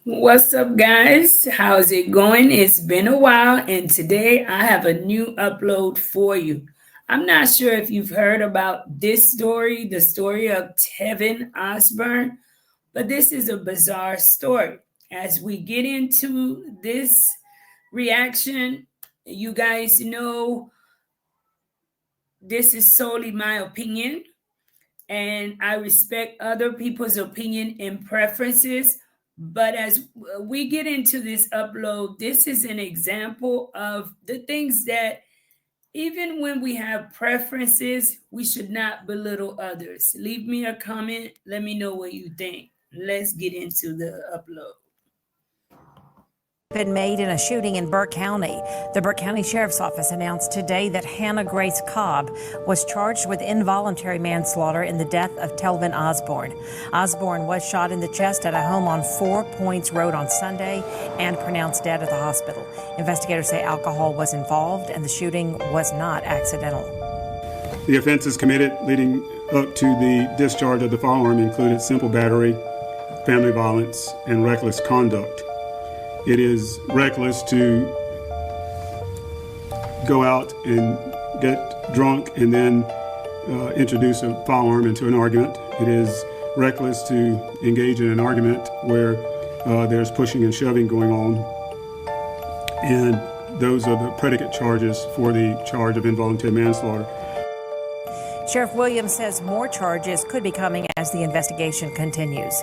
What's up, guys? How's it going? It's been a while, and today I have a new upload for you. I'm not sure if you've heard about this story, the story of Tevin Osborne, but this is a bizarre story. As we get into this reaction, you guys know this is solely my opinion, and I respect other people's opinion and preferences. But as we get into this upload, this is an example of the things that even when we have preferences, we should not belittle others. Leave me a comment. Let me know what you think. Let's get into the upload. Been made in a shooting in Burke County. The Burke County Sheriff's Office announced today that Hannah Grace Cobb was charged with involuntary manslaughter in the death of Tevin Osborne. Osborne was shot in the chest at a home on 4 Points Road on Sunday and pronounced dead at the hospital. Investigators say alcohol was involved and the shooting was not accidental. The offenses committed leading up to the discharge of the firearm included simple battery, family violence, and reckless conduct. It is reckless to go out and get drunk and then introduce a firearm into an argument. It is reckless to engage in an argument where there's pushing and shoving going on. And those are the predicate charges for the charge of involuntary manslaughter. Sheriff Williams says more charges could be coming as the investigation continues.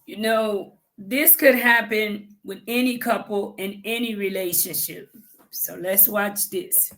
You know, this could happen with any couple in any relationship. So let's watch this.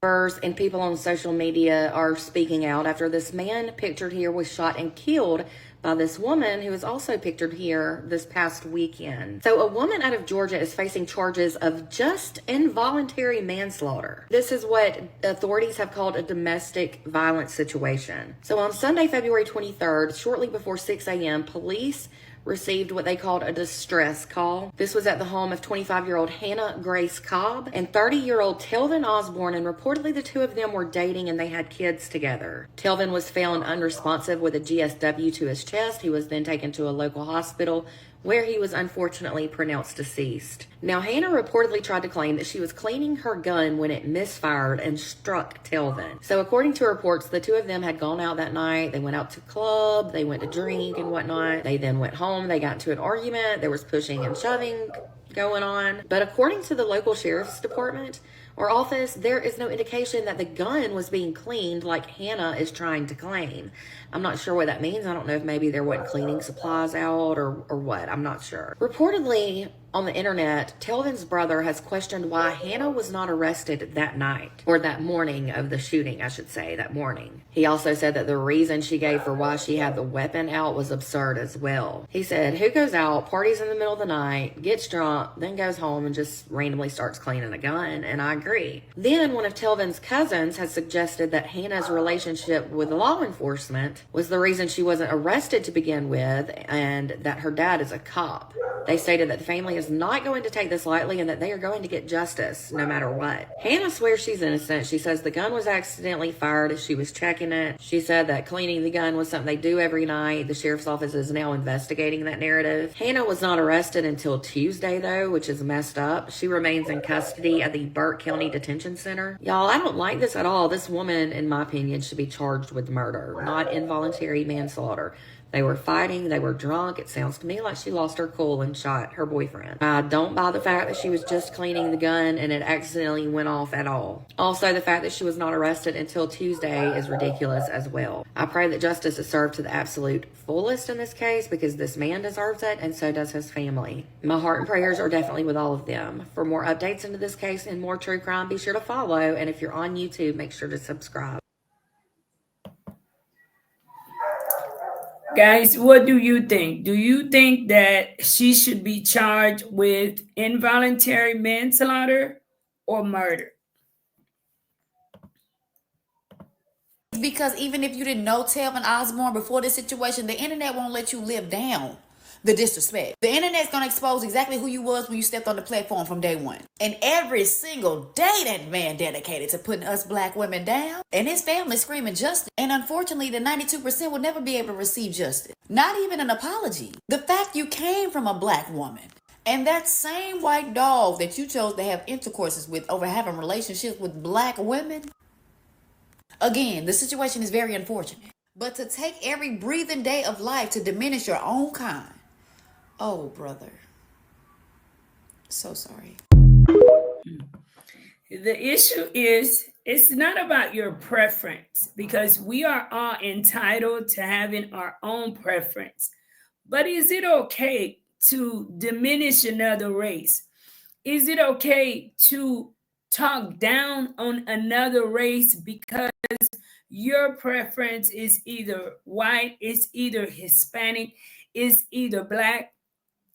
And people on social media are speaking out after this man pictured here was shot and killed by this woman who was also pictured here this past weekend. So a woman out of Georgia is facing charges of just involuntary manslaughter. This is what authorities have called a domestic violence situation. So on Sunday, February 23rd, shortly before 6 a.m., police received what they called a distress call. This was at the home of 25-year-old Hannah Grace Cobb and 30-year-old Tevin Osborne, and reportedly the two of them were dating and they had kids together. Tevin was found unresponsive with a GSW to his chest. He was then taken to a local hospital where he was unfortunately pronounced deceased. Now, Hannah reportedly tried to claim that she was cleaning her gun when it misfired and struck Tevin. So according to reports, the two of them had gone out that night. They went out to club, they went to drink and whatnot. They then went home, they got into an argument, there was pushing and shoving going on. But according to the local sheriff's department or office, there is no indication that the gun was being cleaned like Hannah is trying to claim. I'm not sure what that means. I don't know if maybe there wasn't cleaning supplies out or what. I'm not sure. Reportedly, on the internet, Telvin's brother has questioned why Hannah was not arrested that night, or that morning of the shooting, I should say, that morning. He also said that the reason she gave for why she had the weapon out was absurd as well. He said, who goes out, parties in the middle of the night, gets drunk, then goes home and just randomly starts cleaning a gun? And I agree. Then one of Telvin's cousins has suggested that Hannah's relationship with law enforcement was the reason she wasn't arrested to begin with, and that her dad is a cop. They stated that the family is not going to take this lightly and that they are going to get justice no matter what. Hannah swears she's innocent. She says the gun was accidentally fired as she was checking it. She said that cleaning the gun was something they do every night. The sheriff's office is now investigating that narrative. Hannah was not arrested until Tuesday, though, which is messed up. She remains in custody at the Burke County Detention Center. Y'all, I don't like this at all. This woman, in my opinion, should be charged with murder, not involuntary manslaughter. They were fighting, they were drunk. It sounds to me like she lost her cool and shot her boyfriend. I don't buy the fact that she was just cleaning the gun and it accidentally went off at all. Also, the fact that she was not arrested until Tuesday is ridiculous as well. I pray that justice is served to the absolute fullest in this case because this man deserves it and so does his family. My heart and prayers are definitely with all of them. For more updates into this case and more true crime, be sure to follow. And if you're on YouTube, make sure to subscribe. Guys, what do you think? Do you think that she should be charged with involuntary manslaughter or murder? Because even if you didn't know Tevin Osborne before this situation, the internet won't let you live down. the disrespect. The internet's gonna expose exactly who you was when you stepped on the platform from day one. And every single day that man dedicated to putting us black women down, and his family screaming justice. And unfortunately, the 92% will never be able to receive justice. Not even an apology. The fact you came from a black woman, and that same white dog that you chose to have intercourses with over having relationships with black women, again, the situation is very unfortunate. But to take every breathing day of life to diminish your own kind, oh, brother. So sorry. The issue is, it's not about your preference, because we are all entitled to having our own preference. But is it okay to diminish another race? Is it okay to talk down on another race because your preference is either white, it's either Hispanic, it's either black?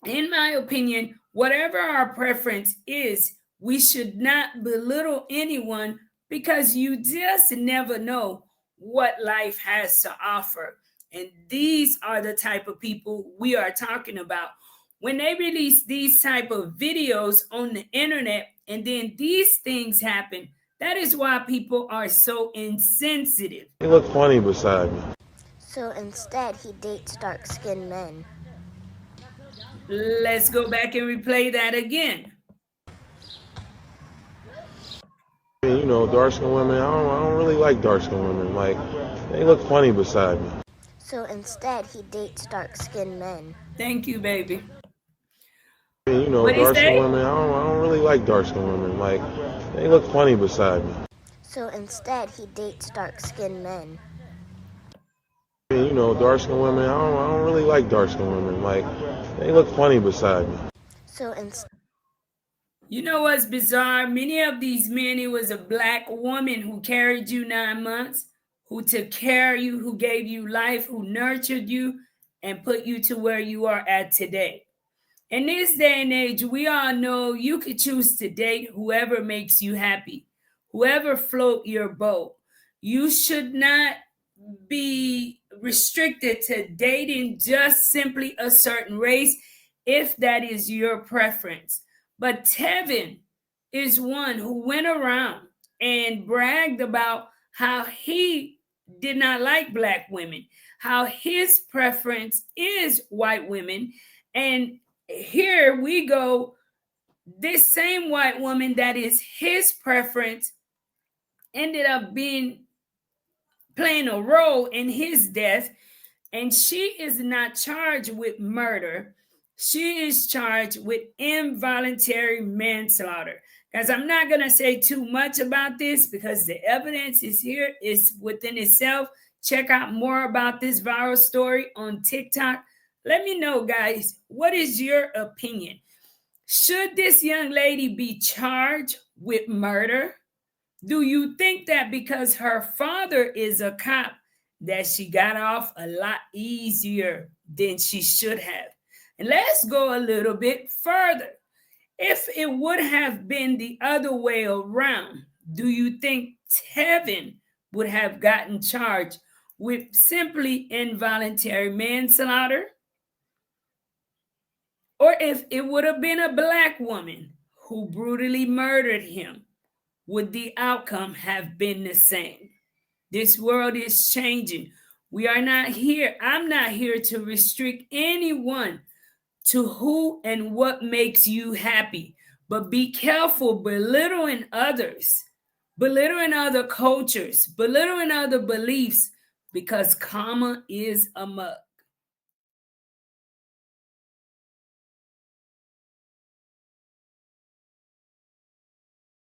In my opinion, whatever our preference is, we should not belittle anyone, because you just never know what life has to offer. And these are the type of people we are talking about. When they release these type of videos on the internet and then these things happen, that is why people are so insensitive. He looked funny beside me. So instead, he dates dark-skinned men. Let's go back and replay that again. You know, dark-skinned women, I don't really like dark-skinned women. Like, they look funny beside me. So instead, he dates dark-skinned men. Thank you, baby. You know, dark-skinned women, I don't really like dark-skinned women. Like, they look funny beside me. So instead, he dates dark-skinned men. You know, dark-skinned women, I don't really like dark-skinned women. Like, they look funny beside me. So instead. You know what's bizarre? Many of these men, it was a black woman who carried you 9 months, who took care of you, who gave you life, who nurtured you, and put you to where you are at today. In this day and age, we all know you could choose to date whoever makes you happy, whoever float your boat. You should not be restricted to dating just simply a certain race if that is your preference. But Tevin is one who went around and bragged about how he did not like black women, how his preference is white women. And here we go, this same white woman that is his preference ended up playing a role in his death, and she is not charged with murder. She is charged with involuntary manslaughter. Guys, I'm not going to say too much about this because the evidence is here, is within itself. Check out more about this viral story on TikTok. Let me know, guys, what is your opinion? Should this young lady be charged with murder? Do you think that because her father is a cop that she got off a lot easier than she should have? And let's go a little bit further. If it would have been the other way around, do you think Tevin would have gotten charged with simply involuntary manslaughter? Or if it would have been a black woman who brutally murdered him, would the outcome have been the same? This world is changing. We are not here. I'm not here to restrict anyone to who and what makes you happy. But be careful belittling others, belittling other cultures, belittling other beliefs, because karma is amok.